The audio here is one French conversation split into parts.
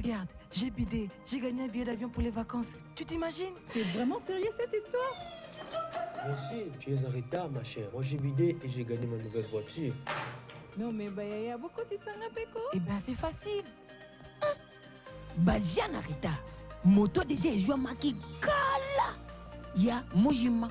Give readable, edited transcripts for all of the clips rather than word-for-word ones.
Regarde, j'ai bidé, j'ai gagné un billet d'avion pour les vacances. Tu t'imagines? C'est vraiment sérieux cette histoire? Bien sûr, tu es en retard, ma chère. Moi, j'ai bidé et j'ai gagné ma nouvelle voiture. Non, mais Bayaya, beaucoup de Sangapeko. Eh ben, c'est facile. Baziana Rita, moto déjà est joué à Maki Kala. Ya, Mojima.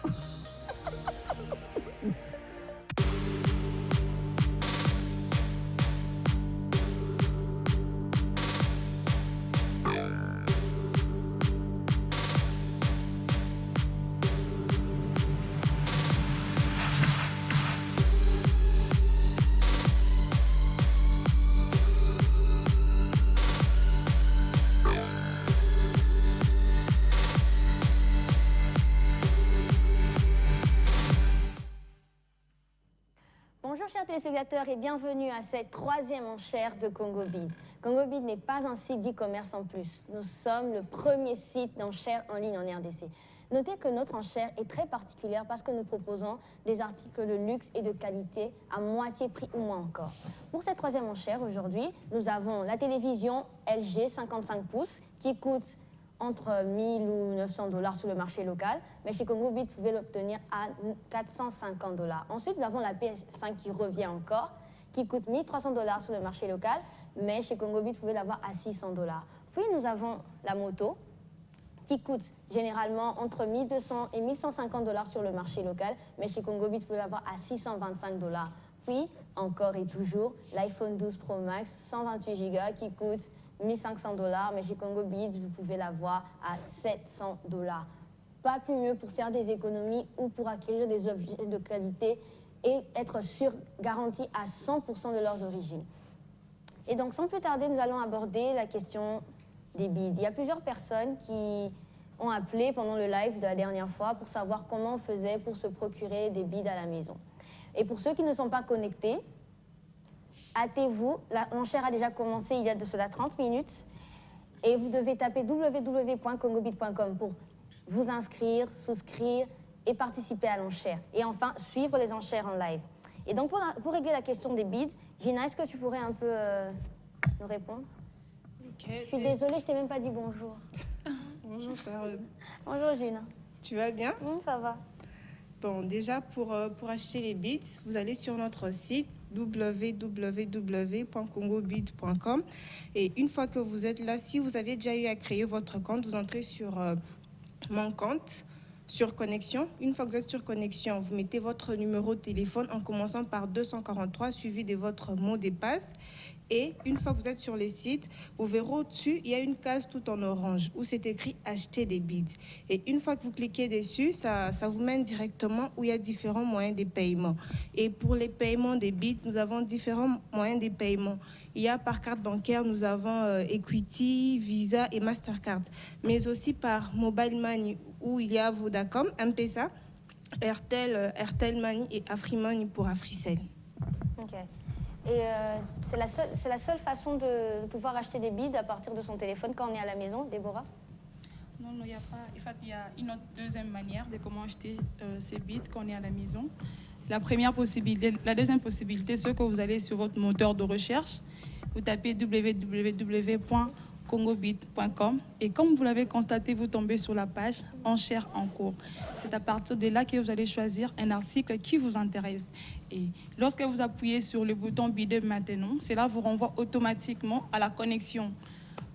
Bonjour chers téléspectateurs et bienvenue à cette troisième enchère de CongoBid. CongoBid n'est pas un site d'e-commerce en plus. Nous sommes le premier site d'enchères en ligne en RDC. Notez que notre enchère est très particulière parce que nous proposons des articles de luxe et de qualité à moitié prix ou moins encore. Pour cette troisième enchère aujourd'hui, nous avons la télévision LG 55 pouces qui coûte entre 1000 ou 900 $ sur le marché local, mais chez CongoBid, vous pouvez l'obtenir à 450 $. Ensuite, nous avons la PS5 qui revient encore, qui coûte 1300 $ sur le marché local, mais chez CongoBid, vous pouvez l'avoir à 600 $. Puis, nous avons la moto, qui coûte généralement entre 1200 et 1150 $ sur le marché local, mais chez CongoBid, vous pouvez l'avoir à 625 $. Puis, encore et toujours, l'iPhone 12 Pro Max 128 Go qui coûte 1500 $, mais chez CongoBid, vous pouvez l'avoir à 700 $. Pas plus mieux pour faire des économies ou pour acquérir des objets de qualité et être sûr, garanti à 100% de leurs origines. Et donc, sans plus tarder, nous allons aborder la question des bids. Il y a plusieurs personnes qui ont appelé pendant le live de la dernière fois pour savoir comment on faisait pour se procurer des bids à la maison. Et pour ceux qui ne sont pas connectés, hâtez-vous, l'enchère a déjà commencé il y a de cela 30 minutes et vous devez taper www.congobid.com pour vous inscrire, souscrire et participer à l'enchère. Et enfin, suivre les enchères en live. Et donc, pour régler la question des bids, Gina, est-ce que tu pourrais un peu nous répondre? Okay. Je suis désolée, je t'ai même pas dit bonjour. Bonjour Sharon. Bonjour Gina. Tu vas bien? Ça va. Bon, déjà, pour acheter les bits, vous allez sur notre site www.congobid.com et une fois que vous êtes là, si vous avez déjà eu à créer votre compte, vous entrez sur mon compte, sur connexion. Une fois que vous êtes sur connexion, vous mettez votre numéro de téléphone en commençant par 243 suivi de votre mot de passe. Et une fois que vous êtes sur les sites, vous verrez au-dessus, il y a une case tout en orange où c'est écrit « Acheter des bids ». Et une fois que vous cliquez dessus, ça vous mène directement où il y a différents moyens de paiement. Et pour les paiements des bids, nous avons différents moyens de paiement. Il y a par carte bancaire, nous avons Equity, Visa et Mastercard. Mais aussi par Mobile Money où il y a Vodacom, M-Pesa, Airtel Money et AfriMoney pour AfriCell. Ok. Et c'est la seule façon de pouvoir acheter des bids à partir de son téléphone quand on est à la maison, Déborah? Non, il n'y a pas. En fait, il y a une autre deuxième manière de comment acheter ces bids quand on est à la maison. La deuxième possibilité, c'est que vous allez sur votre moteur de recherche, vous tapez www.congobid.com et comme vous l'avez constaté, vous tombez sur la page enchères en cours. C'est à partir de là que vous allez choisir un article qui vous intéresse. Et lorsque vous appuyez sur le bouton bider maintenant, cela vous renvoie automatiquement à la connexion.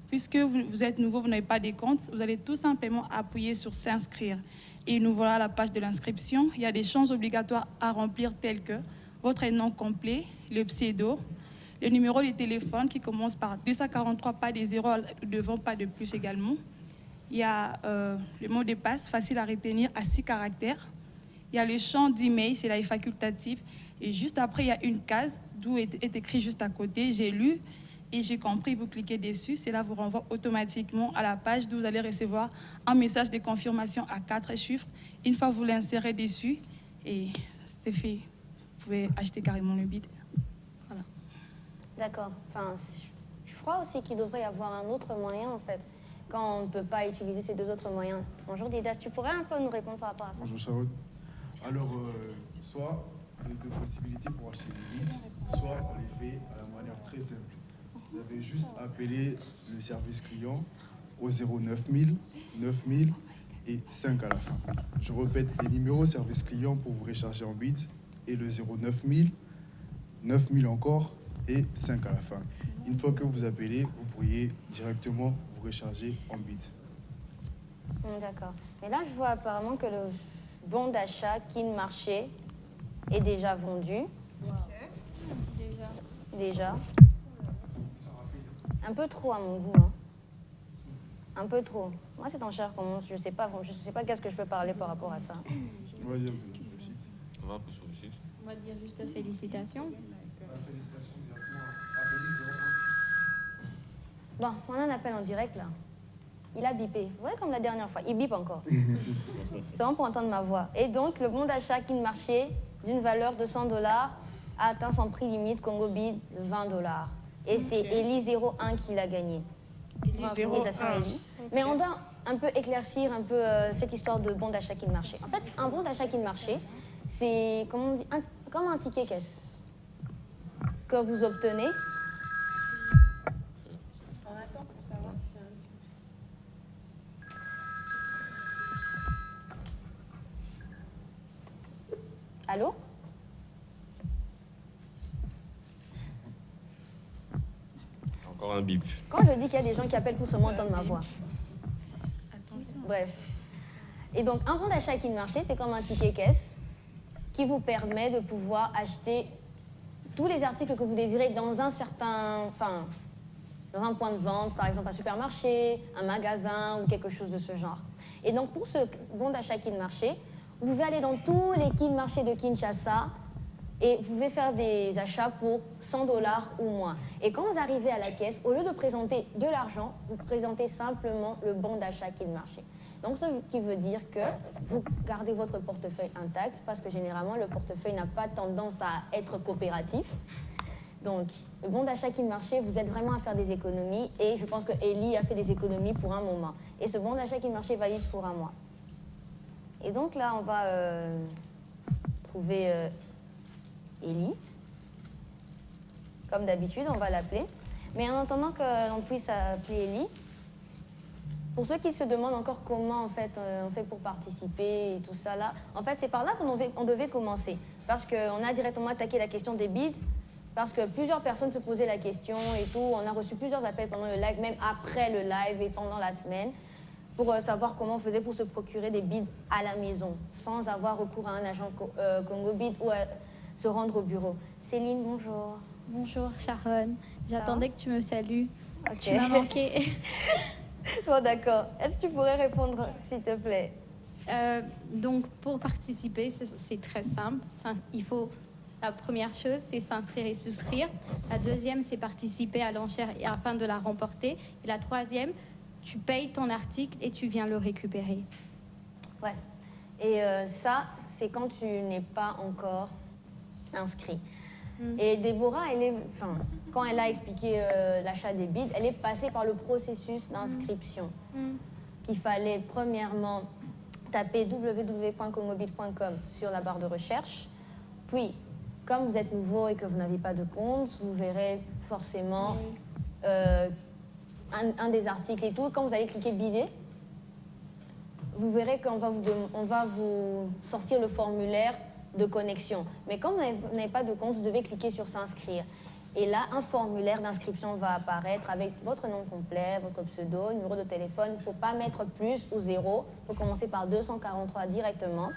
Puisque vous êtes nouveau, vous n'avez pas de compte, vous allez tout simplement appuyer sur s'inscrire. Et nous voilà à la page de l'inscription. Il y a des champs obligatoires à remplir tels que votre nom complet, le pseudo, le numéro de téléphone qui commence par 243, pas des zéros devant, pas de plus également. Il y a le mot de passe facile à retenir à 6 caractères. Il y a le champ d'email, c'est là facultatif. Et juste après, il y a une case d'où est écrit juste à côté, j'ai lu et j'ai compris, vous cliquez dessus. Cela vous renvoie automatiquement à la page d'où vous allez recevoir un message de confirmation à 4 chiffres. Une fois que vous l'insérez dessus, et c'est fait. Vous pouvez acheter carrément le bid. Voilà. D'accord. Enfin, je crois aussi qu'il devrait y avoir un autre moyen, en fait, quand on ne peut pas utiliser ces deux autres moyens. Bonjour Didas, tu pourrais un peu nous répondre par rapport à ça? Bonjour Sharon. Alors, soit les deux possibilités pour acheter des bits, soit on les fait à la manière très simple. Vous avez juste appelé le service client au 09000, 9000 et 5 à la fin. Je répète les numéros service client pour vous recharger en bits et le 09000, 9000 encore et 5 à la fin. Une fois que vous appelez, vous pourriez directement vous recharger en bits. D'accord. Mais là, je vois apparemment que le bon d'achat Kin Marché est déjà vendu. Déjà. Un peu trop à mon goût. Hein. Un peu trop. Moi, c'est en cher. Je sais pas qu'est-ce que je peux parler par rapport à ça. On va dire sur le site. On va un peu sur le site. On va dire juste félicitations. Félicitations directement. Appelez 01. Bon, on a un appel en direct là. Il a bipé. Vous voyez comme la dernière fois, il bip encore. C'est vraiment pour entendre ma voix. Et donc, le bon d'achat Kin Marché d'une valeur de $100 a atteint son prix limite Congo Bid $20. Et c'est Eli 01 qui l'a gagné. Félicitations, Eli. Mais on doit un peu éclaircir cette histoire de bon d'achat Kin Marché. En fait, un bon d'achat Kin Marché, c'est comme un ticket caisse que vous obtenez. On attend pour savoir si c'est un... Allô? Encore un bip. Quand je dis qu'il y a des gens qui appellent pour seulement entendre ma voix. Bref. Et donc, un bon d'achat Kin Marché, c'est comme un ticket caisse qui vous permet de pouvoir acheter tous les articles que vous désirez dans un point de vente, par exemple un supermarché, un magasin ou quelque chose de ce genre. Et donc, pour ce bon d'achat Kin Marché, vous pouvez aller dans tous les Kin Marché de Kinshasa et vous pouvez faire des achats pour $100 ou moins. Et quand vous arrivez à la caisse, au lieu de présenter de l'argent, vous présentez simplement le bon d'achat Kin Marché. Donc, ce qui veut dire que vous gardez votre portefeuille intact parce que généralement, le portefeuille n'a pas tendance à être coopératif. Donc, le bon d'achat Kin Marché, vous êtes vraiment à faire des économies et je pense que Eli a fait des économies pour un moment. Et ce bon d'achat Kin Marché est valide pour un mois. Et donc là, on va trouver Eli. Comme d'habitude, on va l'appeler. Mais en attendant que l'on puisse appeler Eli, pour ceux qui se demandent encore comment en fait, on fait pour participer et tout ça là, en fait, c'est par là qu'on devait commencer. Parce qu'on a directement attaqué la question des bids, parce que plusieurs personnes se posaient la question et tout. On a reçu plusieurs appels pendant le live, même après le live et pendant la semaine, pour savoir comment on faisait pour se procurer des bids à la maison, sans avoir recours à un agent Congo Bid ou à se rendre au bureau. Céline, bonjour. Bonjour Sharon, j'attendais que tu me salues. Ok. Tu m'as manqué. Bon, d'accord. Est-ce que tu pourrais répondre, s'il te plaît? Donc pour participer, c'est très simple. La première chose, c'est s'inscrire et souscrire. La deuxième, c'est participer à l'enchère afin de la remporter. Et la troisième, tu payes ton article et tu viens le récupérer. Ouais. Et ça, c'est quand tu n'es pas encore inscrit. Et Déborah, quand elle a expliqué l'achat des bids, elle est passée par le processus d'inscription. Il fallait premièrement taper www.congobid.com sur la barre de recherche. Puis, comme vous êtes nouveau et que vous n'avez pas de compte, vous verrez forcément un des articles et tout. Quand vous allez cliquer bider, vous verrez qu'on va vous sortir le formulaire de connexion. Mais comme vous n'avez pas de compte, vous devez cliquer sur s'inscrire. Et là, un formulaire d'inscription va apparaître avec votre nom complet, votre pseudo, numéro de téléphone. Il ne faut pas mettre plus ou 0. Il faut commencer par 243 directement.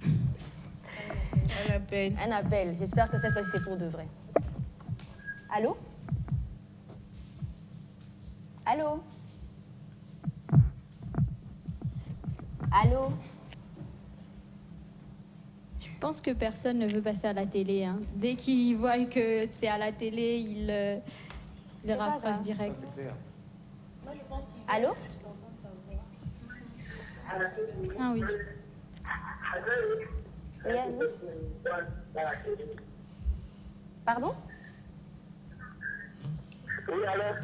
Un appel. Un appel. J'espère que cette fois-ci, c'est pour de vrai. Allô? Allô? Allô? Je pense que personne ne veut passer à la télé. Hein. Dès qu'ils voient que c'est à la télé, ils raccrochent direct. Ça, c'est clair. Allô? Ah oui. Oui, allô? Pardon? Oui, alors?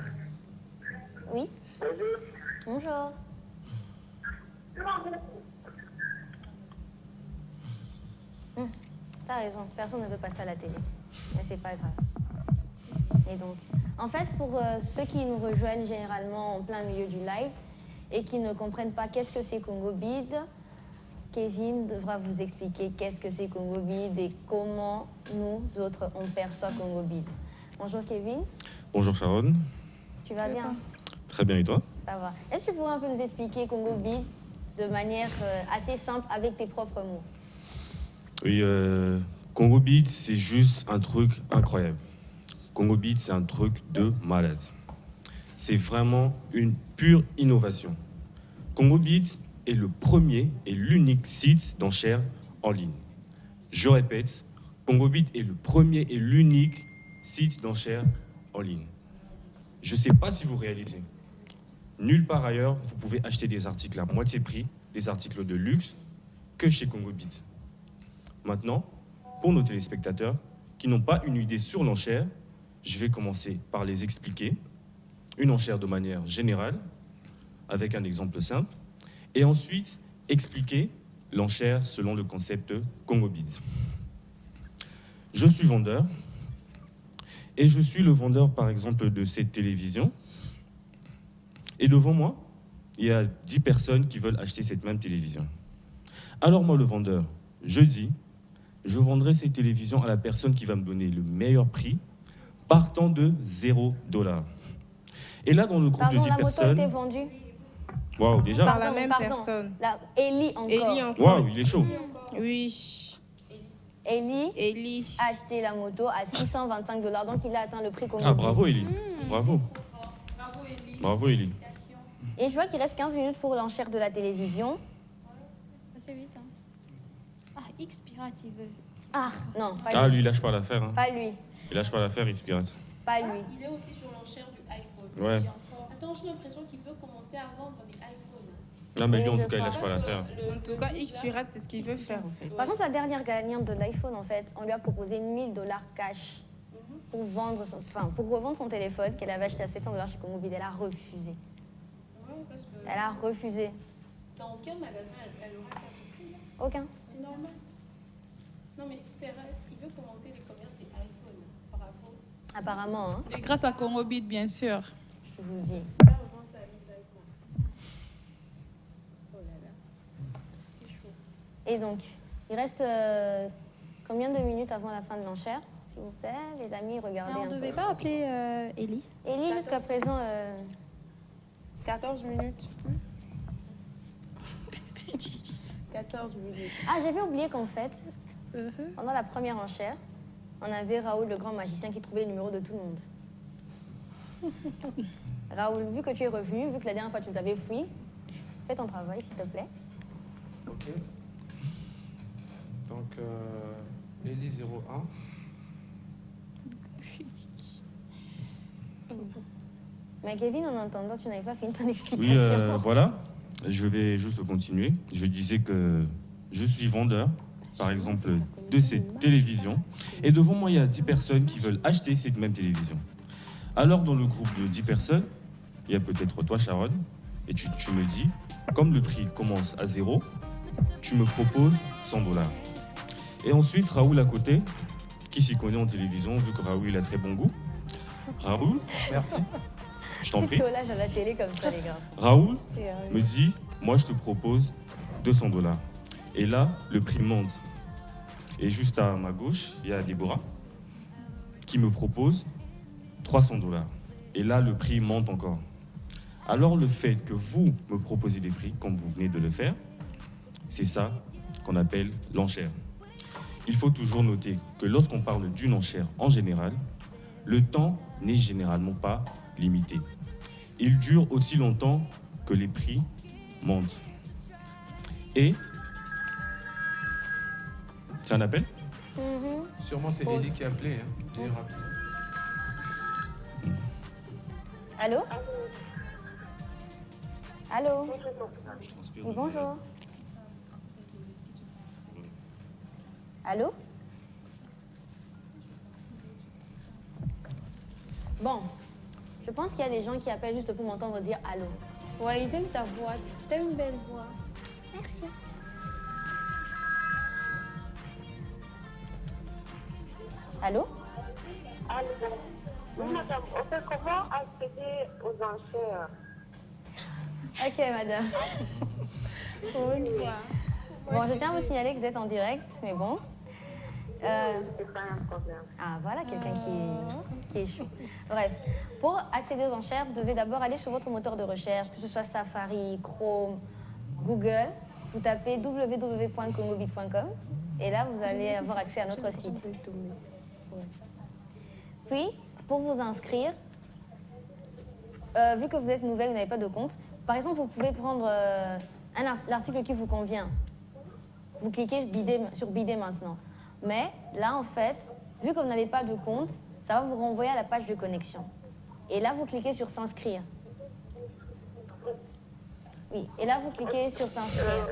Oui? Bonjour. Ça T'as raison, personne ne veut passer à la télé. Mais c'est pas grave. Et donc, en fait, pour ceux qui nous rejoignent généralement en plein milieu du live et qui ne comprennent pas qu'est-ce que c'est Congobid, Kevin devra vous expliquer qu'est-ce que c'est Congobid et comment nous autres on perçoit Congobid. Bonjour Kevin. Bonjour Sharon. Tu vas bien? Très bien, et toi? Ça va. Est-ce que tu pourrais un peu nous expliquer Congobid de manière assez simple avec tes propres mots? Oui, Congobid, c'est juste un truc incroyable. Congobid, c'est un truc de malade. C'est vraiment une pure innovation. Congobid est le premier et l'unique site d'enchères en ligne. Je répète, Congobid est le premier et l'unique site d'enchères en ligne. Je ne sais pas si vous réalisez. Nulle part ailleurs, vous pouvez acheter des articles à moitié prix, des articles de luxe, que chez Congobid. Maintenant, pour nos téléspectateurs qui n'ont pas une idée sur l'enchère, je vais commencer par les expliquer. Une enchère de manière générale, avec un exemple simple, et ensuite expliquer l'enchère selon le concept Congobid. Je suis vendeur, et je suis le vendeur, par exemple, de cette télévision. Et devant moi, il y a 10 personnes qui veulent acheter cette même télévision. Alors moi, le vendeur, je dis, je vendrai cette télévision à la personne qui va me donner le meilleur prix, partant de $0. Et là, dans le groupe de 10 la moto personnes... était vendue. Waouh, déjà? Par la même personne. Ellie encore. Ellie encore. Waouh, il est chaud. Oui. Ellie a acheté la moto à $625, donc il a atteint le prix Congobid. Ah, bravo, Ellie. Bravo. Bravo, Ellie. Et je vois qu'il reste 15 minutes pour l'enchère de la télévision. C'est vite. Hein. Ah, X Pirate, il veut. Ah, non, pas lui. Ah, lui, il lâche pas l'affaire. Hein. Pas lui. Il lâche pas l'affaire, il se pirate. Pas lui. Il est aussi sur l'enchère du iPhone. Ouais. Et encore... Attends, j'ai l'impression qu'il veut commencer à vendre des iPhones. Non, mais lui, en Oui, tout cas, il lâche pas l'affaire. En tout cas, X-Pirate, c'est ce qu'il veut faire, en fait. Par exemple, la dernière gagnante de l'iPhone, en fait, on lui a proposé $1000 cash pour revendre son téléphone qu'elle avait acheté à $700 chez Congobid. Elle a refusé. Ouais, parce que Elle a refusé. dans quel magasin elle aurait ça ce prix là? Aucun. C'est normal. Non, mais X-Pirate, il veut commencer les commerces des iPhones. Bravo. Apparemment, hein, Et grâce à Congobid, bien sûr. je vous le dis. Il va revendre sa vie, ça. Oh là là. C'est chaud. Et donc, il reste combien de minutes avant la fin de l'enchère, s'il vous plaît? Les amis, regardez Ah, on un ne peu. devait pas appeler Ellie. Ellie, jusqu'à présent... 14 minutes. 14 minutes. Ah, j'avais oublié qu'en fait, pendant la première enchère, on avait Raoul, le grand magicien, qui trouvait le numéro de tout le monde. Raoul, vu que tu es revenu, vu que la dernière fois tu nous avais fui, fais ton travail, s'il te plaît. Ok. Donc, Ellie 01. Mais Kevin, en entendant, tu n'avais pas fini ton Oui, explication. voilà. Je vais juste continuer. Je disais que je suis vendeur, par exemple, de cette télévision. Et devant moi, il y a 10 personnes qui veulent acheter cette même télévision. Alors, dans le groupe de 10 personnes, il y a peut-être toi, Sharon, et tu me dis, comme le prix commence à 0, tu me proposes $100. Et ensuite, Raoul à côté, qui s'y connaît en télévision, vu que Raoul il a très bon goût. Raoul, Merci. je t'en prie. Collage à la télé comme ça, les gars. Raoul Sérieux. me dit, moi je te propose $200. Et là, le prix monte. Et juste à ma gauche, il y a Déborah qui me propose $300. Et là, le prix monte encore. Alors le fait que vous me proposez des prix, comme vous venez de le faire, c'est ça qu'on appelle l'enchère. Il faut toujours noter que lorsqu'on parle d'une enchère en général, le temps n'est généralement pas limité. Il dure aussi longtemps que les prix montent. Et c'est un appel? Sûrement, c'est Ellie qui a appelé. Hein. Ellie rapide. Allô? Allô? Oui, bonjour. Allô? Bon, je pense qu'il y a des gens qui appellent juste pour m'entendre dire allô. Ouais, ils aiment ta voix. T'as une belle voix. Merci. Allô? Allô. Oui, madame, on fait comment accéder aux enchères? Ok, madame. Bon, je tiens à vous signaler que vous êtes en direct, mais bon. C'est pas un problème. Ah, voilà quelqu'un qui est chaud. Bref, pour accéder aux enchères, vous devez d'abord aller sur votre moteur de recherche, que ce soit Safari, Chrome, Google. Vous tapez www.congobit.com et là, vous allez avoir accès à notre site. Puis, pour vous inscrire, vu que vous êtes nouvelle, vous n'avez pas de compte, par exemple, vous pouvez prendre l'article qui vous convient. Vous cliquez sur bidet maintenant. Mais là, en fait, vu que vous n'avez pas de compte, ça va vous renvoyer à la page de connexion. Et là, vous cliquez sur s'inscrire. Oui, et là, vous cliquez sur s'inscrire.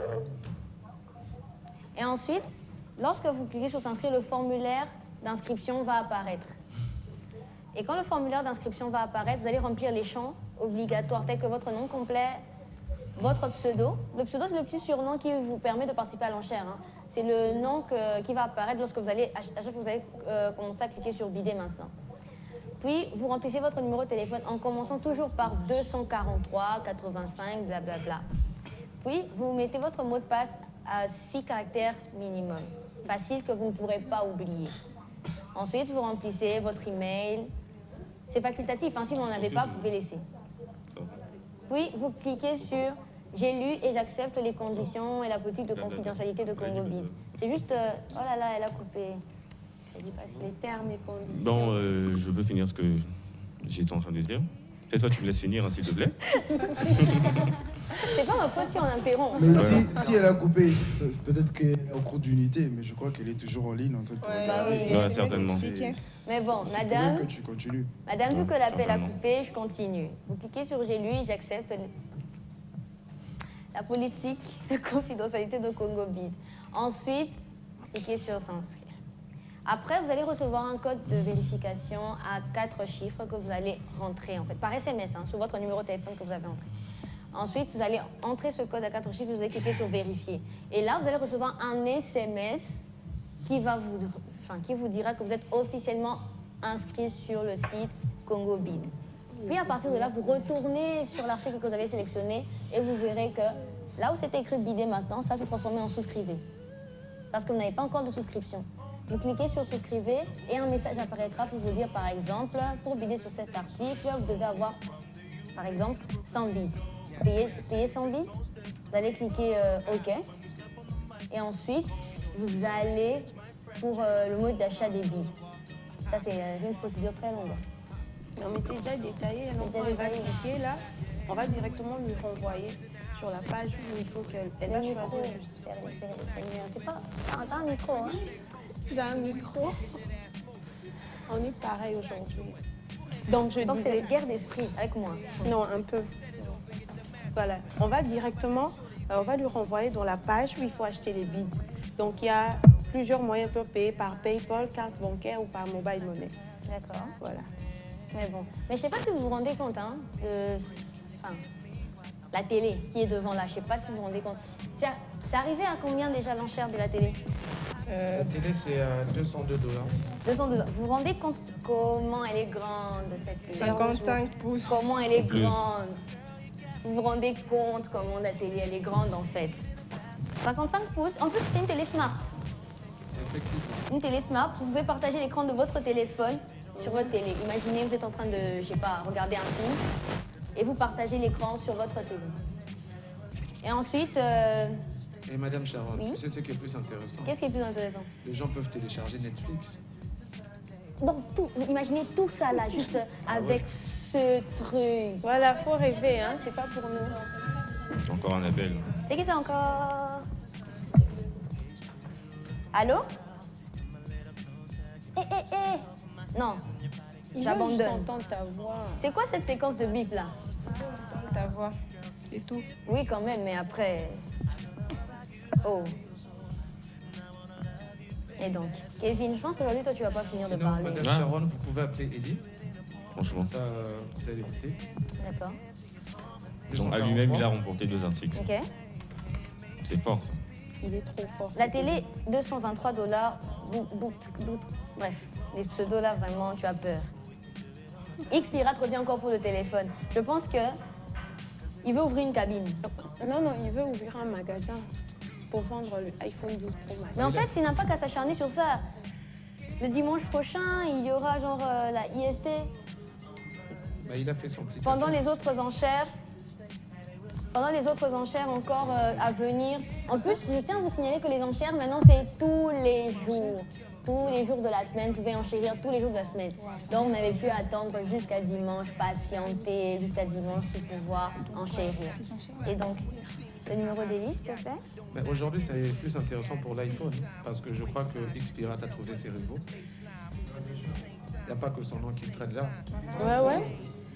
Et ensuite, lorsque vous cliquez sur s'inscrire, le formulaire d'inscription va apparaître. Et quand le formulaire d'inscription va apparaître, vous allez remplir les champs obligatoires tels que votre nom complet, votre pseudo. Le pseudo, c'est le petit surnom qui vous permet de participer à l'enchère. Hein. C'est le nom qui va apparaître lorsque vous allez, à chaque fois que vous allez commencer à cliquer sur bidet maintenant. Puis, vous remplissez votre numéro de téléphone en commençant toujours par 243, 85, blablabla. Puis, vous mettez votre mot de passe à 6 caractères minimum. Facile que vous ne pourrez pas oublier. Ensuite, vous remplissez votre email. C'est facultatif, hein, si vous n'en avez pas, vous pouvez laisser. Puis, vous cliquez sur « J'ai lu et j'accepte les conditions et la politique de confidentialité de Congobit ». C'est juste... oh là là, elle a coupé. Je dis pas si les termes et conditions... Bon, je peux finir ce que j'étais en train de dire. Cette fois, tu me laisses finir, hein, s'il te plaît. C'est pas ma faute si on interrompt. Mais si elle a coupé, peut-être qu'elle est en cours d'unité, mais je crois qu'elle est toujours en ligne en train de Bah oui, ouais, certainement. Mais bon, c'est madame... que tu continues. Madame, vu que l'appel a coupé, je continue. Vous cliquez sur « J'ai lu et j'accepte la politique de confidentialité de Congobit ». Ensuite, cliquez sur « S'inscrire ». Après, vous allez recevoir un code de vérification à 4 chiffres que vous allez rentrer, en fait, par SMS, hein, sur votre numéro de téléphone que vous avez entré. Ensuite, vous allez entrer ce code à 4 chiffres et vous allez cliquer sur « Vérifier ». Et là, vous allez recevoir un SMS qui vous dira que vous êtes officiellement inscrit sur le site Congobit. Puis, à partir de là, vous retournez sur l'article que vous avez sélectionné et vous verrez que là où c'était écrit « Bidet maintenant », ça se transforme en « Souscrivez ». Parce que vous n'avez pas encore de souscription. Vous cliquez sur « Souscrivez » et un message apparaîtra pour vous dire, par exemple, pour bider sur cet article, vous devez avoir, par exemple, 100 bids. Payer 100 bids, vous allez cliquer OK. Et ensuite, vous allez pour le mode d'achat des bids. Ça, c'est une procédure très longue. Non, mais c'est déjà détaillé. Donc, quand elle va cliquer là, on va directement lui renvoyer sur la page où il faut qu'elle va choisir juste. C'est pas... T'as un micro, hein? J'ai un micro. On est pareil aujourd'hui. Donc, c'est une guerre d'esprit avec moi. Non, un peu. Voilà. On va directement, on va lui renvoyer dans la page où il faut acheter les bids. Donc, il y a plusieurs moyens pour payer par PayPal, carte bancaire ou par mobile money. D'accord. Voilà. Mais bon. Mais je sais pas si vous vous rendez compte, hein, la télé qui est devant là. Je sais pas si vous vous rendez compte. C'est arrivé à combien déjà l'enchère de la télé? La télé, c'est à $202. $202. Vous vous rendez compte comment elle est grande, cette télé? 55 pouces. Comment elle est grande? Vous vous rendez compte comment la télé, elle est grande, en fait? 55 pouces. En plus, c'est une télé smart. Effectivement. Une télé smart. Vous pouvez partager l'écran de votre téléphone sur votre télé. Imaginez, vous êtes en train de, je sais pas, regarder un film et vous partagez l'écran sur votre télé. Et ensuite... Et Madame Sharon, oui? tu sais ce qui est plus intéressant? Qu'est-ce qui est plus intéressant? Les gens peuvent télécharger Netflix. Donc, imaginez tout ça là, juste avec ce truc. Voilà, faut rêver, hein, c'est pas pour nous. Encore un appel. C'est qui ça encore? Allô? Non, j'abandonne. J'entends ta voix. C'est quoi cette séquence de bip là? J'entends ta voix, c'est tout. Oui, quand même, mais après... Oh. Et donc, Kevin, je pense qu'aujourd'hui, toi, tu vas pas finir de parler. Madame Sharon, vous pouvez appeler Ellie. Franchement. Ça, vous allez l'écouter. D'accord. Donc, à lui-même, il a remporté 2 articles. Ok. C'est fort, ça. Il est trop fort. La télé, $223, Bref, les pseudos là, vraiment, tu as peur. X-Pirate revient encore pour le téléphone. Je pense que il veut ouvrir une cabine. Non, il veut ouvrir un magasin pour vendre le iPhone 12 Pro Max. Mais en fait, il n'a pas qu'à s'acharner sur ça. Le dimanche prochain, il y aura genre la IST. Bah, il a fait son petit Pendant affaire. les autres enchères. Pendant les autres enchères encore à venir. En plus, je tiens à vous signaler que les enchères, maintenant, c'est tous les jours. Tous les jours de la semaine, vous pouvez enchérir tous les jours de la semaine. Donc, vous n'avez plus à attendre jusqu'à dimanche, patienter jusqu'à dimanche pour pouvoir enchérir. Et donc, le numéro des listes, s'il te plaît? Mais aujourd'hui, c'est plus intéressant pour l'iPhone, parce que je crois que X-Pirate a trouvé ses rivaux. Il n'y a pas que son nom qui traîne là. Ouais.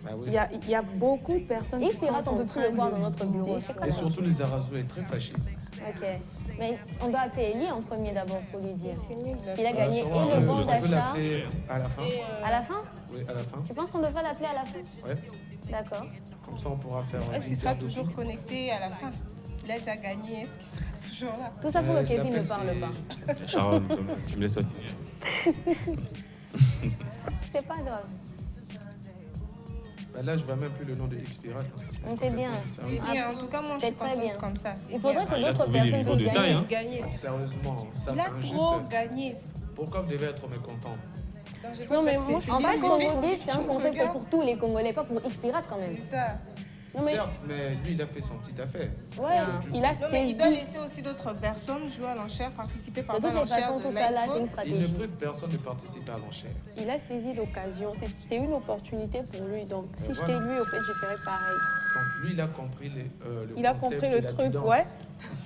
Bah oui. Il y a beaucoup de personnes qui sont X-Pirate, on ne peut plus le voir dans notre bureau. Et surtout, les Arazo est très fâché. Ok. Mais on doit appeler Ellie en premier d'abord pour lui dire. Il a gagné Sûrement, et le bon on peut d'achat. l'appeler à la fin. À la fin? Oui, à la fin. Tu penses qu'on devrait l'appeler à la fin? Ouais. D'accord. Comme ça, on pourra faire. Est-ce qu'il sera toujours connecté à la fin? Il a déjà gagné, est-ce qu'il sera toujours là? Tout ça pour que Kevin ne parle pas. Sharon, tu me laisses pas finir. C'est pas grave. Bah là, je vois même plus le nom de X-Pirate. C'est bien. C'est bien, en tout cas, moi, je suis C'est très bien. contente comme ça. Il faudrait que Il a d'autres trouvé les personnes niveaux de puissent taille, gagner. hein. Sérieusement, ça Il a c'est injuste. trop gagné. Pourquoi vous devez être mécontent? Non, mais moi, En fait, Congobit, c'est un concept pour tous les Congolais, pas pour X-Pirate quand même. C'est ça. Non, mais- Certes, mais lui, il a fait son petit affaire. Ouais, il a Non, mais il doit saisi. laisser aussi d'autres personnes jouer à l'enchère, participer par De toutes les l'enchère façons, de tout ça là, c'est l'iPhone. une Il ne stratégie. prive personne de participer à l'enchère. Il a saisi l'occasion. C'est une opportunité pour lui. Donc, si voilà. j'étais lui, au fait, je ferais pareil. Donc lui, il a compris le Il a concept compris de le la truc, bidance. ouais.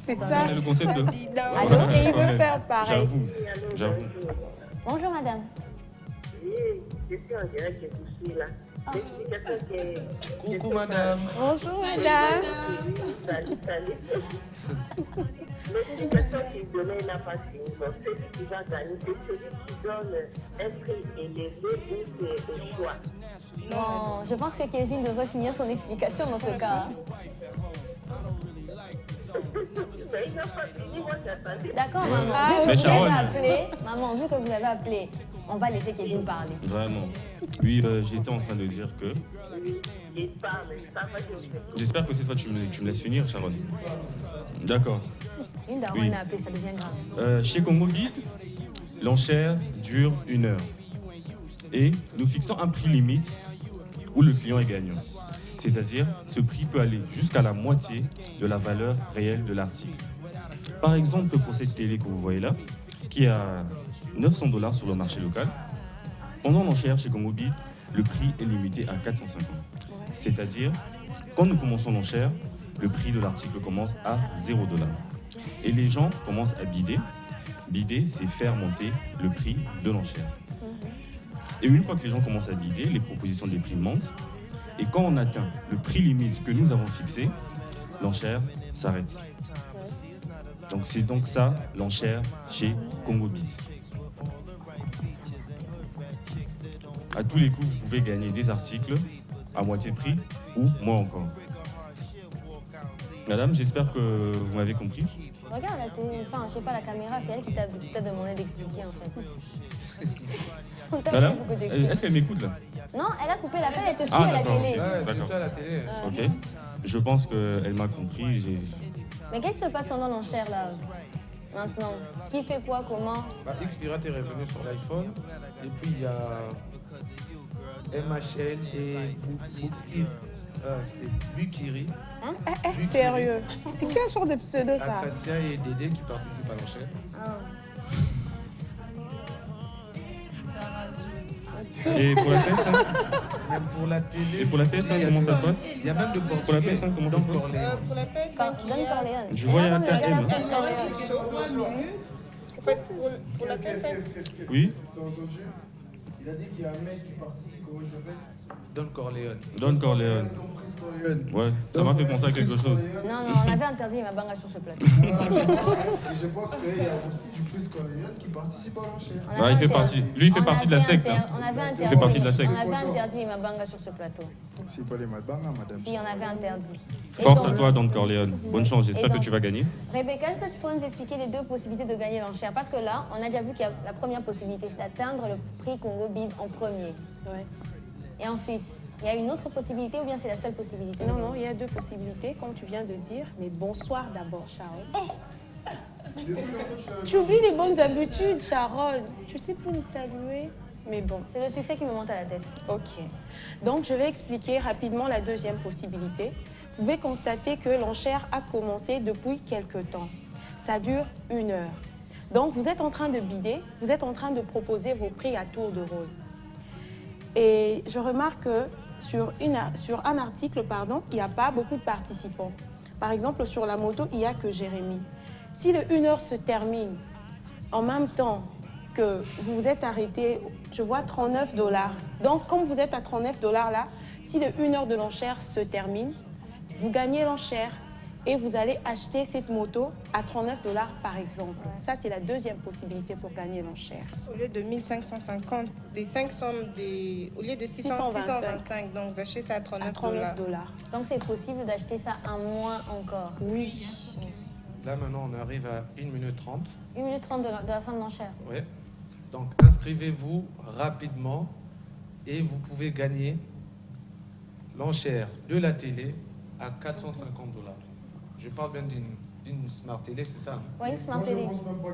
C'est ça. Le concept de... Alors, et il veut faire pareil. J'avoue. Bonjour madame. Oui, je suis en direct, je vous suis là. L'explication qui est... Coucou madame. Bonjour madame. Salut. L'explication qu'il donnait n'a pas fini. Donc, celui qui va gagner, c'est celui qui donne un prix élevé ou c'est au choix. Bon, je pense que Kevin devrait finir son explication dans ce cas. hein. Mais il n'a pas fini, moi j'attendais. D'accord, maman. Mais Vu que vous Sharon. avez appelé, maman, vu que vous avez appelé, on va laisser Kevin parler. Vraiment. Oui, j'étais en train de dire que... Il parle, ça va dire. J'espère que cette fois, tu me laisses finir, Sharon. D'accord. Une daronne Oui. a appelé, ça devient grave. Chez Congobit, l'enchère dure 1 heure. Et nous fixons un prix limite où le client est gagnant. C'est-à-dire, ce prix peut aller jusqu'à la moitié de la valeur réelle de l'article. Par exemple, pour cette télé que vous voyez là, qui est à 900 $ sur le marché local, pendant l'enchère chez Congobit, le prix est limité à 450. C'est-à-dire, quand nous commençons l'enchère, le prix de l'article commence à 0 $. Et les gens commencent à bider. Bider, c'est faire monter le prix de l'enchère. Et une fois que les gens commencent à bider, les propositions des prix montent. Et quand on atteint le prix limite que nous avons fixé, l'enchère s'arrête. Donc c'est donc ça l'enchère chez Congobit. À tous les coups, vous pouvez gagner des articles à moitié prix ou moins encore. Madame, j'espère que vous m'avez compris. Regarde la télé, enfin, je sais pas, la caméra, c'est elle qui t'a demandé d'expliquer en fait. On t'a Madame, fait beaucoup d'explications. est-ce qu'elle m'écoute là? Non, elle a coupé l'appel, elle te suit Ah, à la d'accord. télé. Ouais, D'accord. tout ça à la télé. Ok. Je pense qu'elle m'a compris. Mais qu'est-ce qui se passe pendant l'enchère là maintenant? Qui fait quoi, comment? Bah, X-Pirate est revenu sur l'iPhone. Et puis il y a MHL et Boukti. C'est Bukiri. Hein? Sérieux. C'est quel genre de pseudo ça? Acacia et Dédé qui participent à l'enchère. Ah. Et pour la PS1 Même pour la télé. Et pour la PS1, comment ça se passe? Il y a même de Pour la portugais. PS1, comment ça se passe? Pour la PS5, il Don y a... Corleone. Je vois un KM. En fait, pour la PS5, Oui? T'as entendu? Il a dit qu'il y a un mec qui participe, comment il s'appelle? Don Corleone. Don Corleone. Ouais, ça m'a fait penser à quelque chose. Non, non, on avait interdit ma banga sur ce plateau. Je pense qu'il y a aussi du Freeze Corleone qui participe à l'enchère. Ouais, il fait partie. Lui, il fait partie de la secte. hein. On avait interdit, Il fait partie de la secte. on avait interdit ma banga sur ce plateau. C'est pas les Mabanga, madame. Si, on avait interdit. Et Force donc, à toi, Don Corleone. Bonne chance, j'espère que tu vas gagner. Rebecca, est-ce que tu pourrais nous expliquer les deux possibilités de gagner l'enchère? Parce que là, on a déjà vu qu'il y a la première possibilité, c'est d'atteindre le prix Congo Bid en premier. Ouais. Et ensuite, il y a une autre possibilité ou bien c'est la seule possibilité? Non, non, il y a deux possibilités, comme tu viens de dire. Mais bonsoir d'abord, Sharon. Tu oublies les bonnes habitudes, Sharon. Tu sais plus nous saluer. Mais bon. C'est le succès qui me monte à la tête. Ok. Donc, je vais expliquer rapidement la deuxième possibilité. Vous pouvez constater que l'enchère a commencé depuis quelque temps. Ça dure 1 heure. Donc, vous êtes en train de bider, vous êtes en train de proposer vos prix à tour de rôle. Et je remarque que sur un article, il n'y a pas beaucoup de participants. Par exemple, sur la moto, il n'y a que Jérémy. Si le 1 heure se termine en même temps que vous vous êtes arrêté, je vois $39. Donc, comme vous êtes à $39 là, si le 1 heure de l'enchère se termine, vous gagnez l'enchère et vous allez acheter cette moto à $39 par exemple. Ça, c'est la deuxième possibilité pour gagner l'enchère. Au lieu de 1550, au lieu de 625, donc vous achetez ça à $39. Donc c'est possible d'acheter ça à moins encore. Oui. Là, maintenant, on arrive à 1 minute 30. 1 minute 30 de la fin de l'enchère. Oui. Donc, inscrivez-vous rapidement et vous pouvez gagner l'enchère de la télé à $450. Je parle bien d'une Smart Télé, c'est ça? Oui, une Smart Moi, Télé. je ne pense même pas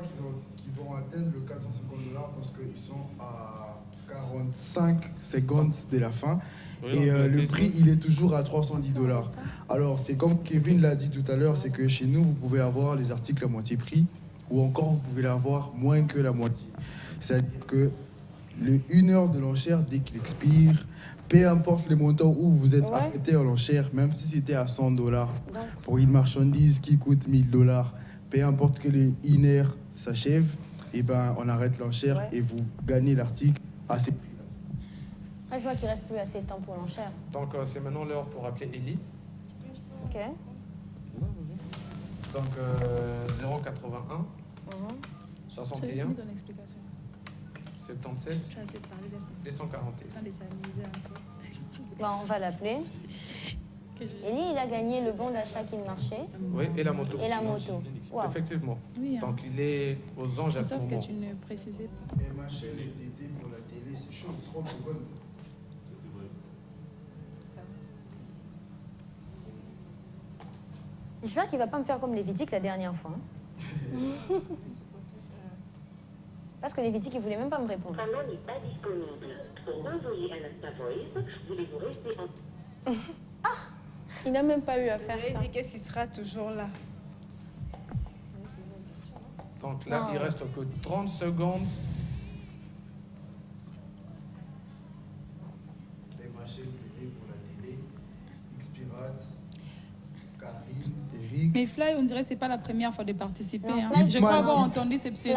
qu'ils vont atteindre le $450 parce qu'ils sont à 45 secondes de la fin. Oui, Et donc, le prix, il est toujours à $310. Alors, c'est comme Kevin l'a dit tout à l'heure, c'est que chez nous, vous pouvez avoir les articles à moitié prix ou encore vous pouvez l'avoir moins que la moitié. C'est-à-dire que le 1 heure de l'enchère, dès qu'il expire, peu importe le montant où vous êtes arrêté en l'enchère, même si c'était à $100 pour une marchandise qui coûte $1000, peu importe que le 1 heure s'achève, et ben on arrête l'enchère et vous gagnez l'article à ces prix. Ah, je vois qu'il ne reste plus assez de temps pour l'enchère. Donc, c'est maintenant l'heure pour appeler Ellie. Ok. Donc, 081 61 77 et 141. Bon, on va l'appeler. Elie, il a gagné le bon d'achat qui marchait. Oui, et la moto. Et la moto. Wow. Effectivement. Oui, hein. Donc, il est aux anges à ce Sauf moment. que tu ne précisais pas. Et ma chaîne est DD pour la télé, c'est chaud, 30 secondes. J'espère qu'il ne va pas me faire comme Lévitique la dernière fois. hein. Parce que Lévitique, il ne voulait même pas me répondre. Maman n'est pas disponible. Pour envoyer un Insta Voice, voulez-vous rester en... Il n'a même pas eu à faire ça. Il dit qu'il sera toujours là. Donc là, Non. il reste que 30 secondes. Des machines DD pour la télé, Xpirate, Karine, Eric. Mais Fly, on dirait que ce n'est pas la première fois de participer. Non, hein. Fly, Je crois Hitman. avoir entendu ces pseudos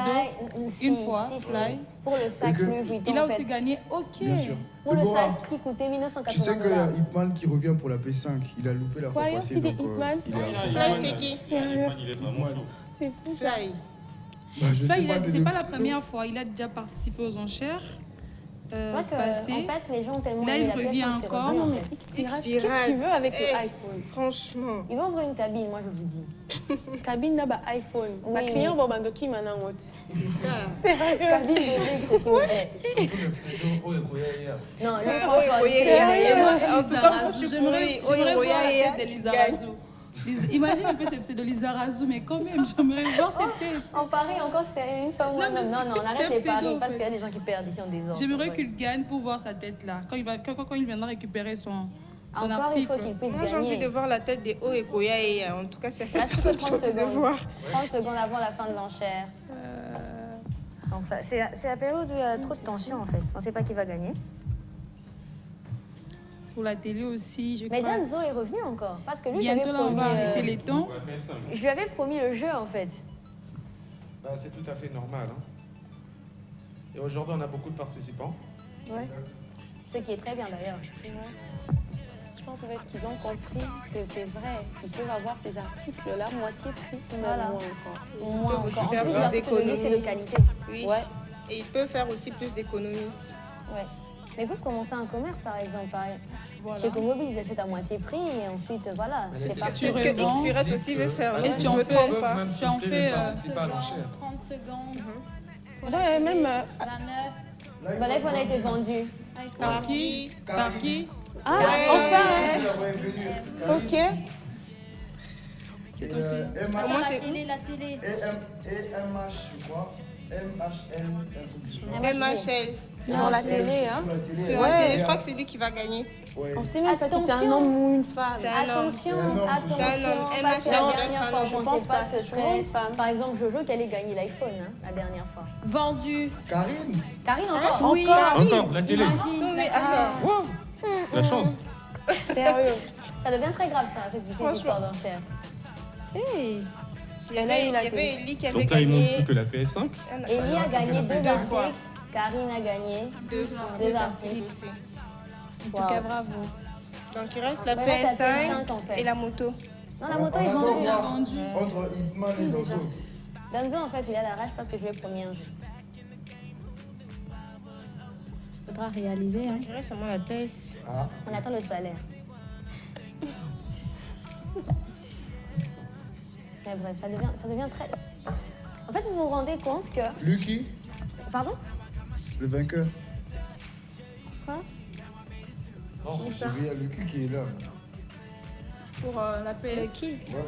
une fois. Fly. Pour le sac Et que- Louis Vuitton, Il a en aussi fait. gagné. Ok. Bien sûr. Pour le Deborah, sac qui coûtait tu sais 1980 qu'il y a Hitman qui revient pour la P5. Il a loupé la fois Voyons passée. s'il est donc, Hitman. il est à fond. Fly, c'est qui? Il est vraiment chaud. C'est fou ça. Fly. Bah, je sais Fly, pas, c'est des pas la pseudos. première fois. Il a déjà participé aux enchères. Je crois que, Passé. en fait, les gens ont tellement Là, aimé il la pièce, revient donc c'est encore. revenu, en Non, fait. Qu'est-ce qu'il veut avec Eh, l'iPhone? Franchement. Il va ouvrir une cabine, moi je vous dis. Cabine n'a pas iPhone. Oui, Ma client oui. va qui maintenant. Cabine de luxe, s'il vous plaît. Surtout le pseudo Oekoya. Non, lui, Oui, François, oui, c'est oui, sérieux. En tout cas, moi, je suis pour J'aimerais lui. j'aimerais Oui, voir la oui, tête de Lisa Razou. Imagine un peu ces pseudos Lisa Razou, mais quand même, j'aimerais voir cette tête. En Paris, encore, c'est une fois moi-même. Non, non, on arrête les c'est paris pseudo, parce en qu'il y fait. a des gens qui perdent ici en désordre. J'aimerais Ouais. qu'il gagne pour voir sa tête là, quand il viendra récupérer son Encore, article. il faut qu'il puisse Moi, j'ai envie gagner. de voir la tête des hauts et Koya. Et en tout cas, c'est à cette Reste personne que que j'ai 30 envie de secondes. voir. 30 secondes avant la fin de l'enchère. Donc ça, c'est la période où il y a trop de tension en fait. On ne sait pas qui va gagner. Pour la télé aussi, je Mais crois. Danzo est revenu encore. Parce que lui, je lui avais Bientôt là, on promis, va arrêter les temps. je lui avais promis le jeu en fait. Bah, c'est tout à fait normal. hein. Et aujourd'hui, on a beaucoup de participants. Ouais. Ce qui est très bien d'ailleurs. Je pense en fait qu'ils ont compris que c'est vrai. Ils peuvent avoir ces articles-là moitié prix ou même Voilà. moins encore. Au moins Ils peuvent encore. faire En plus, plus l'article de luxe, c'est de d'économie. qualité. Oui. Ouais. Et ils peuvent faire aussi plus d'économies. Ouais. Mais ils peuvent commencer un commerce par exemple. Voilà. Chez Congobit, ils achètent à moitié prix et ensuite voilà. Mais C'est les parti. C'est ce que revends. Xpirat aussi veut faire. Parce Si qu'ils je me peuvent trompe pas. même Tu en souscrire fais, et participer à l'enchère. 30 secondes. Pour Ouais, la télé, même, 29. Bah, l'iPhone a été vendu. Par qui? Par qui? Ah, Ouais. enfin, ok. Moi, La c'est télé, la télé. MH, je crois. MHL, un truc du genre. MHL. Sur la télé, hein. Sur la télé. Sur la télé, je crois que c'est lui qui va gagner. Ouais. On sait même pas si c'est un Attention. homme ou une femme. C'est un homme. Attention, C'est un homme. attention, parce que MHL, la doit dernière être un fois, homme. je Je pense pensais pas pas, que c'est ce souvent serait, une femme. par exemple, Jojo qui allait gagner l'iPhone la dernière fois. Vendu. Karine. Karine encore. Oui. Encore, la télé. Imagine. Non, mais attends. Wow, la chance. Sérieux. Ça devient très grave ça, cette histoire d'enchère. Hey. Il y avait Ellie qui avait Donc là, il manque gagné. plus que la PS5. Ellie a gagné 2 Deux fois. articles, Karine a gagné Deux fois. 2 articles. En tout cas, bravo. Donc il reste la Ouais, la PS5 PS5 en fait. et la moto. Non, la moto On est attend vendue. voir entre Hitman et Danzo. Danzo en fait, il a la rage parce que je lui ai promis un jeu. Faudra réaliser. Hein. Il reste seulement la PS. Ah, On attend le salaire. Mais bref, ça devient très... En fait, vous vous rendez compte que... Lucky, Pardon? le vainqueur. Quoi? Non, C'est bien Lucky qui est là. Pour la PS. Qui? Ouais.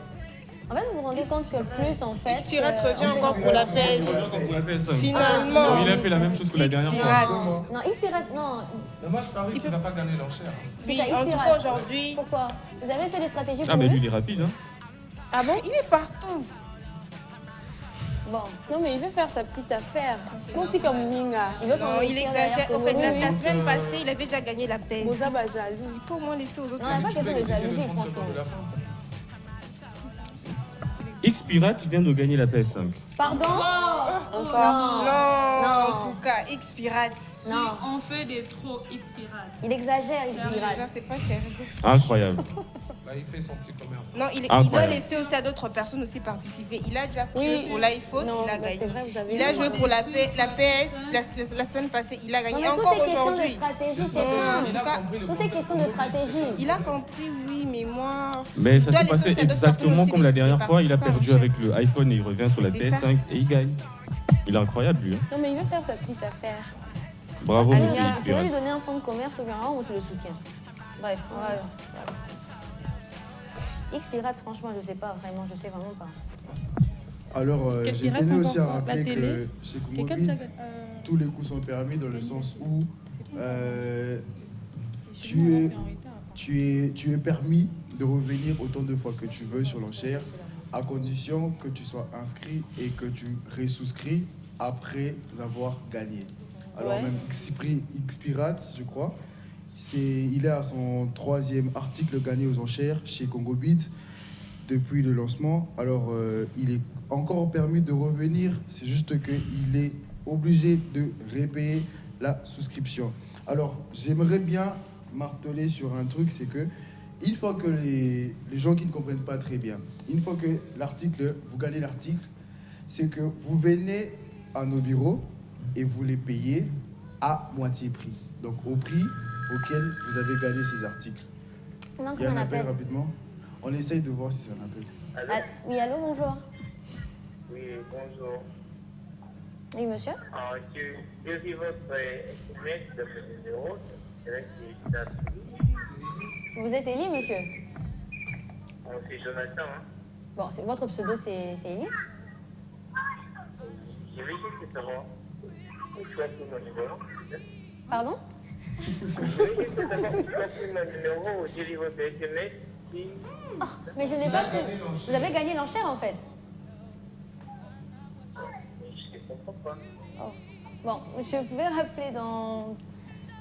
En fait, vous vous rendez compte que plus, en fait... Xpirat revient en fait, encore pour la PS. Encore pour la PS5. Finalement. Donc, il a fait la même chose que la dernière fois. Xpirat. Non, Xpirat, non. Mais moi, je parie qu'il ne va pas gagner l'enchère. Oui, C'est ça, en tout Xpirat. cas aujourd'hui. Pourquoi? Vous avez fait des stratégies pour Ah, mais lui, lui? il est rapide. Hein. Ah bon? Il est partout. Bon, Non, mais il veut faire sa petite affaire. Aussi comme Ninga. il veut Non, s'enrichir il derrière exagère. Au Congo. fait, la Oui. semaine passée, il avait déjà gagné la PS. Moza va jaloux. Il peut au moins laisser aux autres. Non, il n'y a pas Tu peux question de expliquer jalousie, les 30 secondes de la franchement. fin. X-Pirate vient de gagner la PS5. Pardon? Encore. Non, Non. en tout cas, Xpirat. Non, On fait des trop X-Pirates. il exagère, Déjà, Xpirat. c'est pas sérieux. Incroyable. Là, il fait son petit commerce. Non, il Incroyable. doit laisser aussi à d'autres personnes aussi participer. Il a déjà joué Oui. pour l'iPhone, Non, il a bah, gagné. c'est vrai, vous avez Il a raison. joué pour la PS la semaine passée, il a Non, gagné. mais tout Encore est question de aujourd'hui. stratégie, c'est Non, simple. Il a compris le Tout est concept question de Congo Beat, stratégie. Il a compris, oui, mais moi. Mais ça doit s'est laisser passé aussi à d'autres exactement personnes comme la aussi dernière des fois. Il a perdu participer à avec le iPhone et il revient sur la C'est ça. PS5 et il gagne. Il est incroyable, lui. Hein. Non, mais il veut faire sa petite affaire. Bravo, Allez, monsieur viens, Tu peux lui X-Pirate. donner un fonds de commerce ou bien un où tu le soutiens. Bref, voilà. Xpirat, franchement, je sais pas vraiment, je sais vraiment pas. Alors, Quel j'ai pirate tenu on aussi à comprend? La rappeler télé? que chez Quelqu'un Congo de Beat, sa- tous les coups sont permis dans le sens où tu es permis de revenir autant de fois que tu veux sur l'enchère, à condition que tu sois inscrit et que tu ressouscris après avoir gagné. Alors Ouais. même Xpirate, je crois, il est à son 3e article gagné aux enchères chez Congo Beat depuis le lancement. Alors il est encore permis de revenir, c'est juste qu'il est obligé de repayer la souscription. Alors j'aimerais bien marteler sur un truc, c'est que une fois que les gens qui ne comprennent pas très bien, une fois que vous gagnez l'article, c'est que vous venez à nos bureaux et vous les payez à moitié prix. Donc au prix auquel vous avez gagné ces articles. Non, Il y a qu'on un appel appelle. rapidement. On essaye de voir si c'est un appel. Ah, oui, allô, bonjour. Oui, bonjour. Oui, monsieur? Alors, je vis votre SMS de ce numéro. C'est vrai que c'est ça. Vous êtes Élie, monsieur? C'est Jonathan. Hein. Bon, votre pseudo, c'est Élie? Je vais juste savoir où choisir mon numéro. Pardon? Je vais juste savoir où choisir mon numéro. Je vis votre SMS. Si... Oh, mais je n'ai pas pu. Vous avez gagné l'enchère, en fait. Je ne comprends pas. Oh. Bon, monsieur, vous pouvez rappeler dans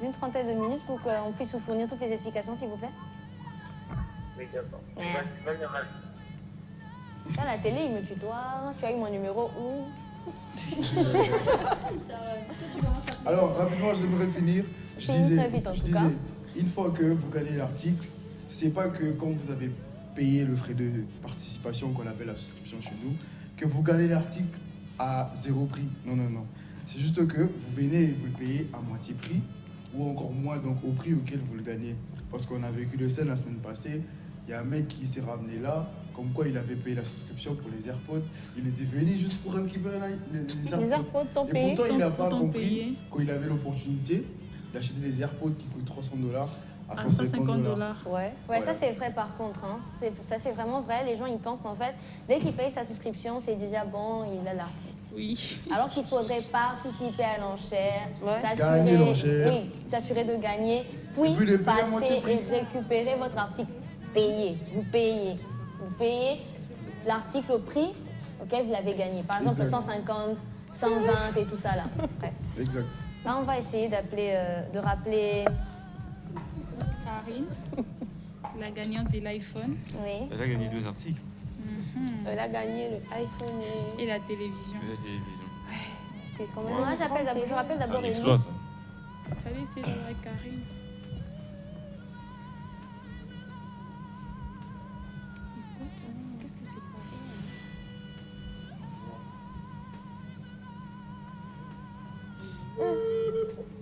une trentaine de minutes pour qu'on puisse vous fournir toutes les explications, s'il vous plaît? Oui, d'accord. Merci. Bonne journée. À la télé, il me tutoie. Tu as eu mon numéro où? comme ça. Toi, tu commences à... Alors, rapidement, j'aimerais finir. Je disais, tout cas. une fois que vous gagnez l'article, c'est pas que quand vous avez payé le frais de participation qu'on appelle la souscription chez nous, que vous gagnez l'article à 0 prix. Non, non, non. C'est juste que vous venez et vous le payez à moitié prix ou encore moins, donc au prix auquel vous le gagnez. Parce qu'on a vécu le scène la semaine passée, il y a un mec qui s'est ramené là, comme quoi il avait payé la souscription pour les AirPods. Il était venu juste pour récupérer les AirPods. Les AirPods sont et payés. pourtant, il n'a pas pourtant compris payés. quand il avait l'opportunité d'acheter des AirPods qui coûtent $300 à À 150 $150. Ouais. Ouais, Voilà. ça c'est vrai par contre. Hein. Ça c'est vraiment vrai. Les gens ils pensent qu'en fait, dès qu'il paye sa souscription, c'est déjà bon, il a l'article. Oui. Alors qu'il faudrait participer à l'enchère, Gagner l'enchère. oui, s'assurer de gagner, puis Et puis les payer à moitié passer prix. et récupérer votre article payé. Vous payez l'article au prix auquel vous l'avez gagné. Par exemple, Exact. 150, 120 et tout ça là. Ouais. Exact. Là, on va essayer de rappeler. Karine, la gagnante de l'iPhone. Oui. Elle a gagné 2 articles. Elle a gagné le iPhone Et la télévision. Et la télévision. c'est quand même. Moi, je rappelle C'est d'abord un Élie. exploit, ça. Fallait essayer d'avoir Karine. Écoute, qu'est-ce qui s'est passé?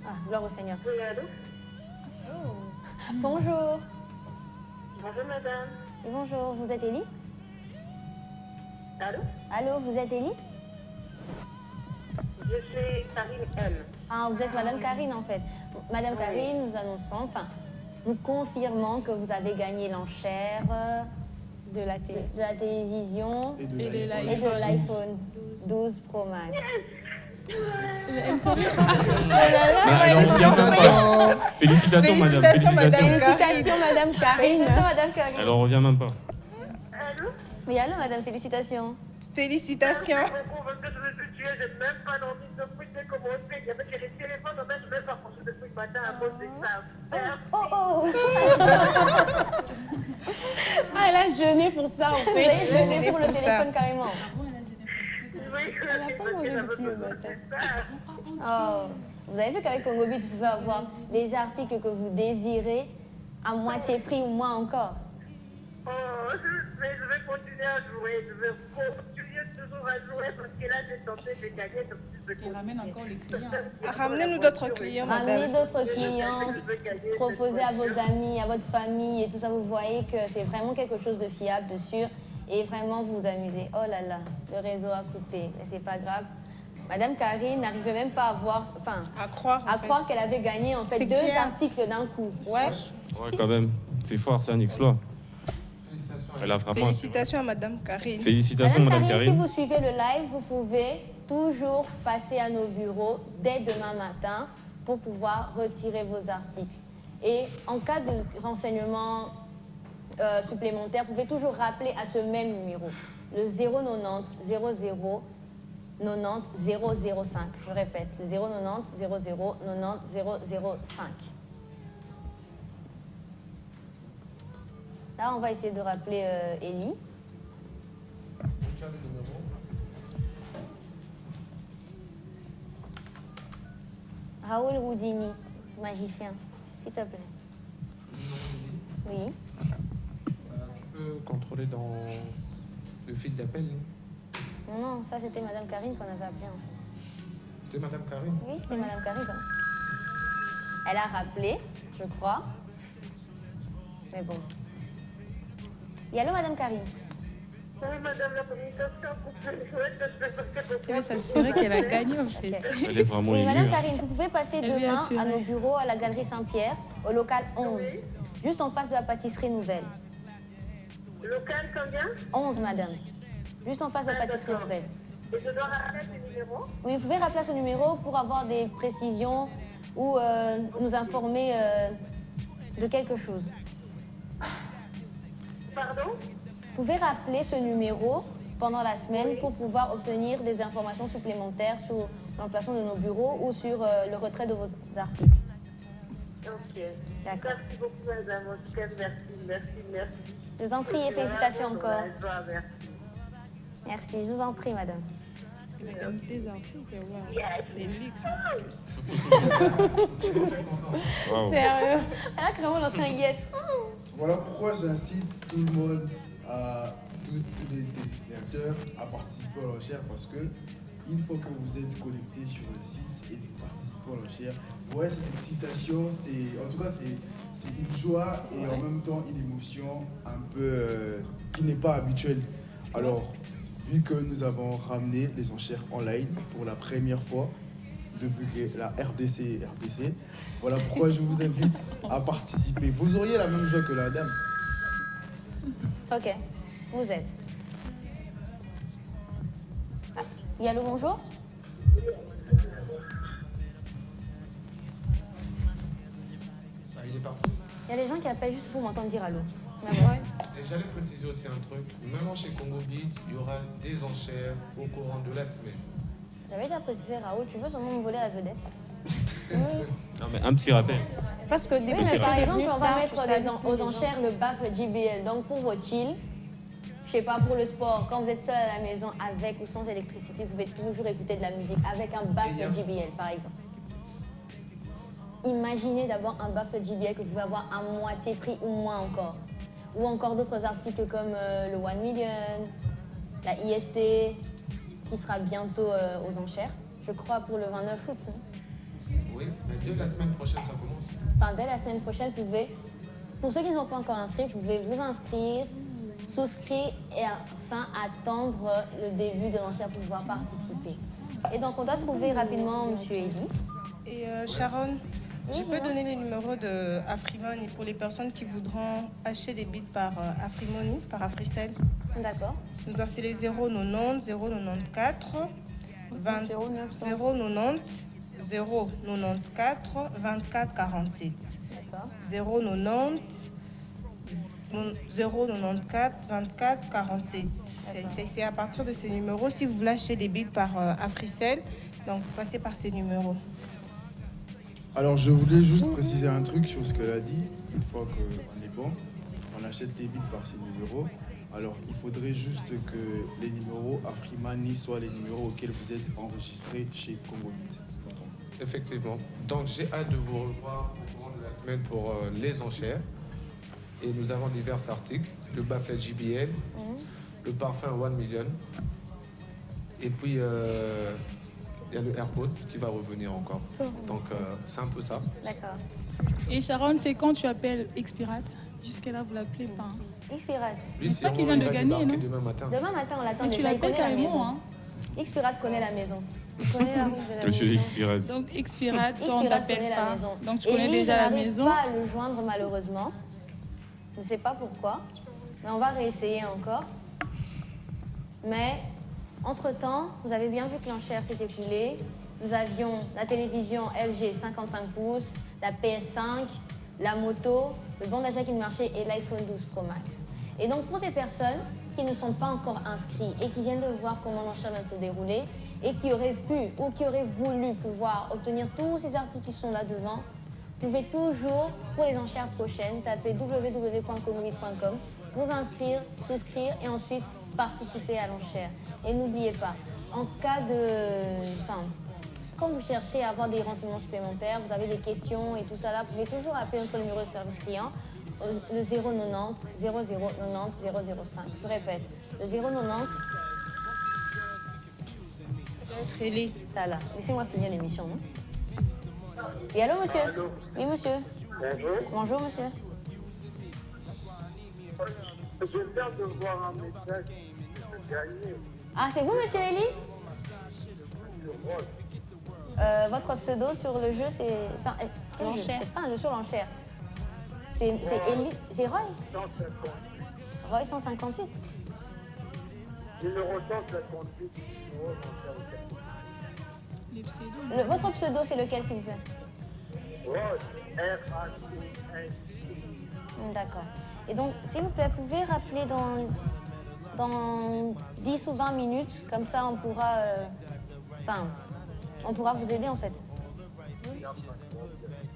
Ah, gloire au Seigneur. Oui, allô? Bonjour. Bonjour, madame. Et bonjour, vous êtes Élie? Allô? Allô, vous êtes Élie? Je suis Karine M. Ah, vous êtes Madame Karine en fait. Madame Karine, nous annonçons, enfin, nous confirmons que vous avez gagné l'enchère De la télé. de la télévision Et de Et l'iPhone. et de l'iPhone 12 Pro Max. Félicitations, madame. Félicitations, madame. Félicitations, Madame Karine. Félicitations, Madame Karine. Elle en revient même pas. Allô? Oui, allô, Madame, félicitations. Félicitations. Merci beaucoup, parce que je me suis tuée, j'ai même pas l'envie de fouiller comment on fait. Il y avait les téléphones, en fait, je vais pas penser depuis le matin à cause de ça. Oh, oh. Ah, elle a jeûné pour ça, en Vous fait. avez jeûné pour le pour ça. téléphone carrément. Elle n'a pas mangé depuis le matin. Oh. Vous avez vu qu'avec Congo Beat, vous pouvez avoir les articles que vous désirez à moitié prix ou moins encore. Oh, mais je vais continuer à jouer. Je vais continuer toujours à jouer parce que là, j'ai tenté de gagner. Donc je vais Et ramène encore les clients. Ramenez-nous d'autres clients, Ramenez madame. d'autres clients, proposez à vos amis, à votre famille et tout ça. Vous voyez que c'est vraiment quelque chose de fiable, de sûr. Et vraiment, vous vous amusez. Oh là là, le réseau a coupé. Mais c'est pas grave. Madame Karine n'arrivait même pas à voir, enfin, À croire. en à fait. croire qu'elle avait gagné en fait C'est 2 clair. articles d'un coup. Ouais. Ouais, quand même. C'est fort, c'est un exploit. Elle a vraiment. Félicitations à madame Karine. Félicitations, madame Si Karine. vous suivez le live, vous pouvez toujours passer à nos bureaux dès demain matin pour pouvoir retirer vos articles. Et en cas de renseignements supplémentaires, vous pouvez toujours rappeler à ce même numéro, le 090 00 90 005. Je répète, le 090 00 90 005. Là, on va essayer de rappeler Élie. Tu as le numéro? Raoul Houdini, magicien, s'il te plaît. Oui. Tu peux contrôler dans le fil d'appel. Non, non, ça c'était Madame Karine qu'on avait appelée en fait. C'était Madame Karine? Oui, c'était Madame Karine. Elle a rappelé, je crois. Mais bon. Et allô, Madame Karine? Oui, madame, la communication coupe. Je vais s'assurer qu'elle a gagné en fait. Elle est vraiment Oui, élue. Madame hein. Karine, vous pouvez passer Elle lui a demain assuré. à nos bureaux à la Galerie Saint-Pierre, au local 11, juste en face de la pâtisserie nouvelle. Local combien? 11, madame. Juste en face de la pâtisserie d'accord. nouvelle. Et je dois rappeler ce numéro? Oui, vous pouvez rappeler ce numéro pour avoir des précisions ou nous informer de quelque chose. Pardon? Vous pouvez rappeler ce numéro pendant la semaine pour pouvoir obtenir des informations supplémentaires sur l'emplacement de nos bureaux ou sur le retrait de vos articles. Ok. D'accord. Merci beaucoup, madame. En tout cas, merci. Je vous en prie et félicitations encore. Merci. Merci, je vous en prie, madame. La qualité des articles, ouais, des luxe en plus. Waouh. Sérieux? Elle a carrément lancé un yes. Voilà pourquoi j'incite tout le monde, tous les téléspectateurs à participer à l'enchère parce que une fois que vous êtes connecté sur le site et vous participez à l'enchère, ouais, cette excitation, en tout cas c'est une joie et en même temps une émotion un peu qui n'est pas habituelle. Alors, vu que nous avons ramené les enchères en ligne pour la première fois depuis que la RDC est RDC, voilà pourquoi je vous invite à participer. Vous auriez la même joie que la dame. Ok, vous êtes. Ah, Yallo, bonjour. Ah, il est parti. Il y a des gens qui appellent juste pour m'entendre dire allô. Mais bon. Et j'allais préciser aussi un truc. Maintenant, chez Congo Beat, il y aura des enchères au courant de la semaine. J'avais déjà précisé, Raoul, tu veux seulement me voler la vedette? Non, mais un petit rappel. Parce que Oui, mais par exemple, on va mettre aux enchères le baffle JBL. Donc pour vos chill, je sais pas, pour le sport, quand vous êtes seul à la maison avec ou sans électricité, vous pouvez toujours écouter de la musique avec un baffle JBL par exemple. Imaginez d'abord un baffle JBL que vous pouvez avoir à moitié prix ou moins encore. Ou encore d'autres articles comme le 1 Million, la IST, qui sera bientôt aux enchères, je crois pour le 29 août. Oui, mais dès la semaine prochaine, ça commence. Enfin, dès la semaine prochaine, vous pouvez, pour ceux qui ne sont pas encore inscrits, vous pouvez vous inscrire, souscrire et enfin attendre le début de l'enchère pour pouvoir participer. Et donc, on doit trouver rapidement M. Eli. Et Sharon, je peux dis-moi. donner les numéros de Afrimoney pour les personnes qui voudront acheter des bits par Afrimoney, par Africell. D'accord. Nous avons c'est les 090 094 090 094 24 47. D'accord. 090 094 24 47. C'est à partir de ces numéros. Si vous voulez acheter des bits par Africell, donc vous passez par ces numéros. Alors je voulais juste préciser un truc sur ce qu'elle a dit. Une fois qu'on est bon, on achète les bits par ces numéros. Alors il faudrait juste que les numéros Afrimoney soient les numéros auxquels vous êtes enregistrés chez Congo Beat. Effectivement. Donc j'ai hâte de vous revoir au courant de la semaine pour les enchères. Et nous avons divers articles, le baffle JBL, le parfum 1 Million. Et puis il y a le AirPod qui va revenir encore. Donc c'est un peu ça. D'accord. Et Sharon, c'est quand tu appelles Expirat? Jusqu'à là, vous l'appelez pas. Expirat. Lui, C'est toi qui viens de gagner, non? demain matin. Demain matin, on l'attend Mais tu déjà. Il l'appelles connaît la maison. carrément, hein? Expirat connaît la maison. Il connaît la route de la Monsieur maison. Expirat. Donc Expirat, toi, on Expirat t'appelle connaît la pas. maison. Donc tu Et connais lui, déjà la je n'arrive maison. pas à le joindre malheureusement. Je ne sais pas pourquoi. Mais on va réessayer encore. Mais entre-temps, vous avez bien vu que l'enchère s'est écoulée. Nous avions la télévision LG 55 pouces, la PS5, la moto, le bon d'achat qui ne marchait et l'iPhone 12 Pro Max. Et donc pour des personnes qui ne sont pas encore inscrites et qui viennent de voir comment l'enchère vient de se dérouler et qui auraient pu ou qui auraient voulu pouvoir obtenir tous ces articles qui sont là devant, vous pouvez toujours, pour les enchères prochaines, taper www.congovit.com, vous inscrire, souscrire et ensuite participer à l'enchère. Et n'oubliez pas, en cas de... Enfin, quand vous cherchez à avoir des renseignements supplémentaires, vous avez des questions et tout ça là, vous pouvez toujours appeler notre numéro de service client, le 090 0090 005. Je répète, le 090... Ça là, laissez-moi finir l'émission, non? Oui, allô, monsieur? Oui, monsieur. Bonjour. Bonjour, monsieur. Je viens de voir un message de gagner. Ah, c'est vous, monsieur Eli? Votre pseudo sur le jeu, c'est... Enfin, l'enchère. C'est pas un jeu sur l'enchère. C'est Eli... C'est Roy? 158. Roy 158. Numéro 158. Votre pseudo, c'est lequel, s'il vous plaît? D'accord. Et donc, s'il vous plaît, vous pouvez rappeler dans 10 ou 20 minutes, comme ça on pourra, on pourra vous aider en fait.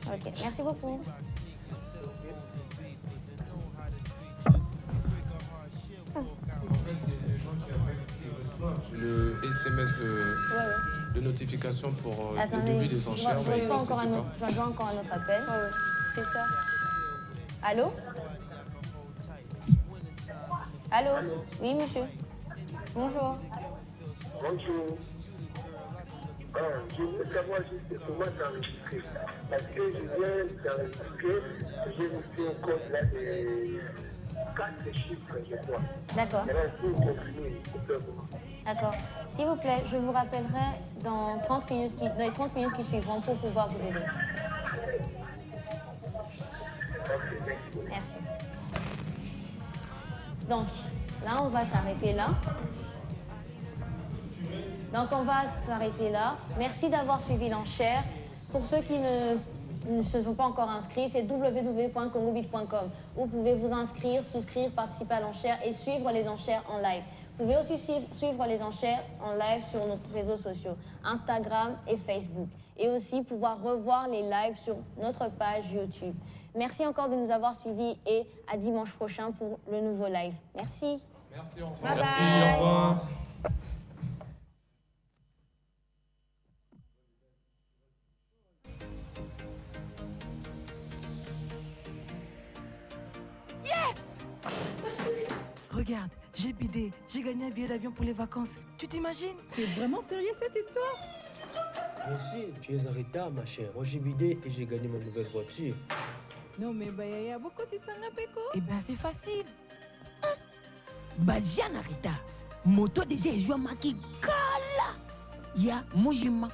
Ok, merci beaucoup. En fait, c'est les gens qui reçoivent le SMS de notification pour le début des enchères. Je dois encore un autre appel. C'est ça. Allô? Allô? Oui, monsieur. Bonjour. Bonjour. Je veux savoir juste comment t'enregistrer. Parce que je viens d'enregistrer, j'ai reçu un code là de 4 chiffres, je crois. D'accord. Maintenant, il faut continuer, simplement. D'accord. S'il vous plaît, je vous rappellerai dans les 30 minutes qui suivront pour pouvoir vous aider. Merci. Donc, là, on va s'arrêter là. Merci d'avoir suivi l'enchère. Pour ceux qui ne se sont pas encore inscrits, c'est www.congobit.com. Vous pouvez vous inscrire, souscrire, participer à l'enchère et suivre les enchères en live. Vous pouvez aussi suivre les enchères en live sur nos réseaux sociaux, Instagram et Facebook. Et aussi pouvoir revoir les lives sur notre page YouTube. Merci encore de nous avoir suivis et à dimanche prochain pour le nouveau live. Merci. Merci, au revoir. Bye bye. Merci, au revoir. Regarde, j'ai bidé, j'ai gagné un billet d'avion pour les vacances. Tu t'imagines? C'est vraiment sérieux cette histoire? Bien sûr, tu es en retard, ma chère. Moi, j'ai bidé et j'ai gagné ma nouvelle voiture. Non mais Bayaya, beaucoup de Sangapeko. Eh ben, c'est facile. Baziana Rita, moto déjà est joué à Maki Kala. Ya Mojima.